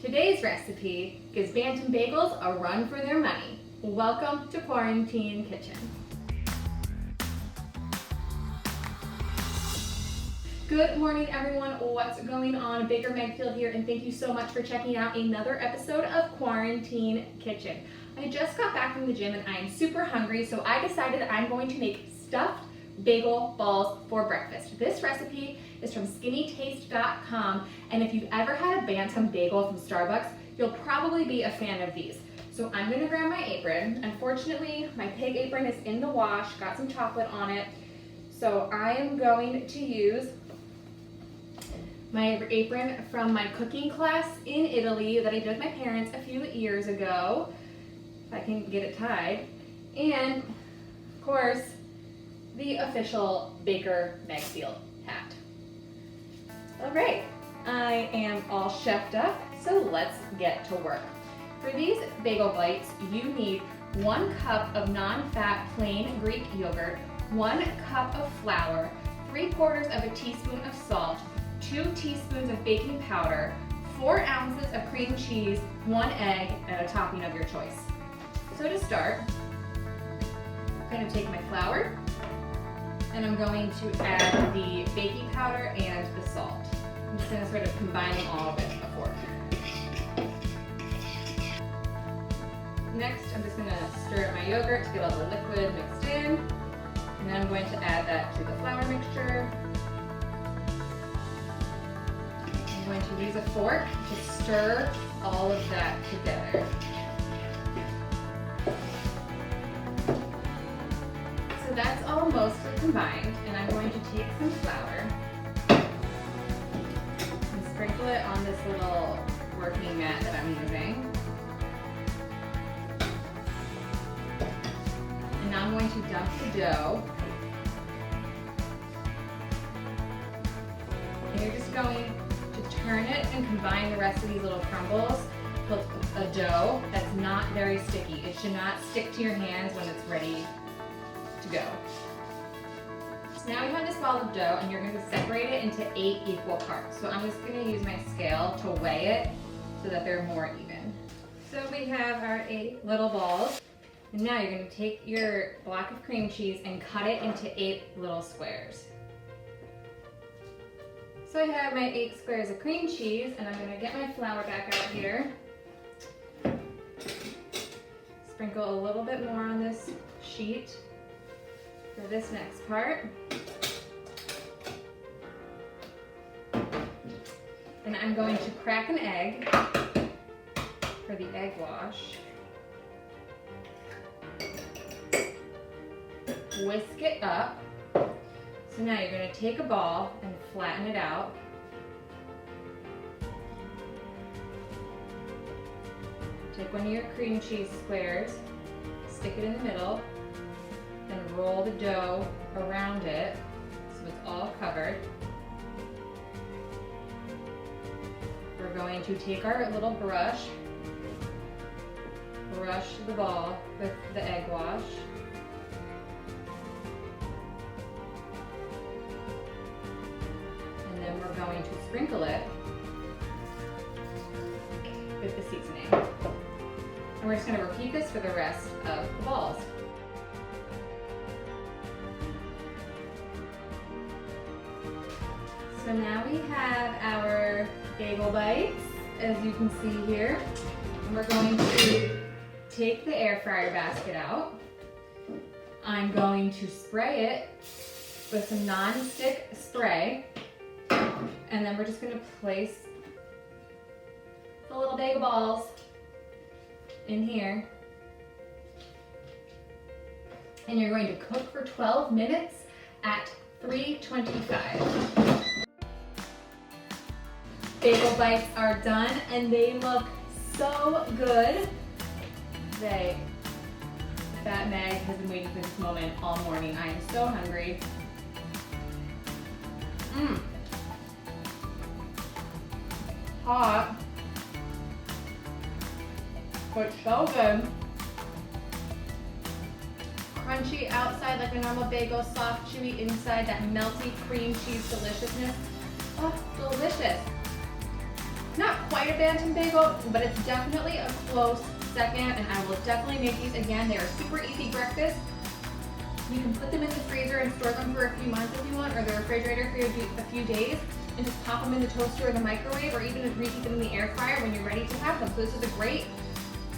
Today's recipe gives Bantam Bagels a run for their money. Welcome to Quarantine Kitchen. Good morning, everyone. What's going on? Baker Megfield here, and thank you so much for checking out another episode of Quarantine Kitchen. I just got back from the gym and I am super hungry, so I decided I'm going to make stuffed bagel balls for breakfast. This recipe is from skinnytaste.com, and if you've ever had a Bantam bagel from Starbucks, you'll probably be a fan of these. So I'm gonna grab my apron. Unfortunately, my pig apron is in the wash, got some chocolate on it. So I am going to use my apron from my cooking class in Italy that I did with my parents a few years ago, if I can get it tied. And of course, the official Baker Megfield hat. All right, I am all chefed up, so let's get to work. For these bagel bites, you need 1 cup of non-fat plain Greek yogurt, 1 cup of flour, 3/4 of a teaspoon of salt, 2 teaspoons of baking powder, 4 ounces of cream cheese, 1 egg, and a topping of your choice. So to start, I'm going to take my flour, and I'm going to add the baking powder and the salt. I'm just going to sort of combine them all with a fork. Next, I'm just going to stir up my yogurt to get all the liquid mixed in. And then I'm going to add that to the flour mixture. I'm going to use a fork to stir all of that together. So that's all mostly combined, and I'm going to take some flour and sprinkle it on this little working mat that I'm using. And now I'm going to dump the dough. And you're just going to turn it and combine the rest of these little crumbles with a dough that's not very sticky. It should not stick to your hands when it's ready to go. So now we have this ball of dough, and you're going to separate it into 8 equal parts. So I'm just going to use my scale to weigh it so that they're more even. So we have our 8 little balls. And now you're going to take your block of cream cheese and cut it into 8 little squares. So I have my 8 squares of cream cheese, and I'm going to get my flour back out here. Sprinkle a little bit more on this sheet for this next part. And I'm going to crack an egg for the egg wash. Whisk it up. So now you're going to take a ball and flatten it out. Take one of your cream cheese squares, stick it in the middle, and roll the dough around it so it's all covered. We're going to take our little brush the ball with the egg wash. And then we're going to sprinkle it with the seasoning. And we're just going to repeat this for the rest of the balls. So now we have our bagel bites, as you can see here. And we're going to take the air fryer basket out. I'm going to spray it with some non-stick spray. And then we're just going to place the little bagel balls in here. And you're going to cook for 12 minutes at 325. Bagel bites are done, and they look so good. Fat Meg has been waiting for this moment all morning. I am so hungry. Hot, but so good. Crunchy outside like a normal bagel, soft, chewy inside, that melty cream cheese deliciousness. Oh, delicious. Not quite a bantam bagel, but it's definitely a close second, and I will definitely make these again. They are super easy breakfast. You can put them in the freezer and store them for a few months if you want, or the refrigerator for a few days, and just pop them in the toaster or the microwave, or even reheat them in the air fryer when you're ready to have them. So this is a great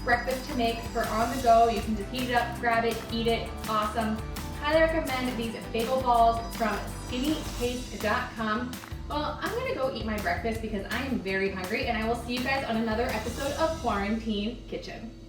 breakfast to make for on the go. You can just heat it up, grab it, eat it. Awesome. Highly recommend these bagel balls from skinnytaste.com. Well, I'm gonna go eat my breakfast because I am very hungry, and I will see you guys on another episode of Quarantine Kitchen.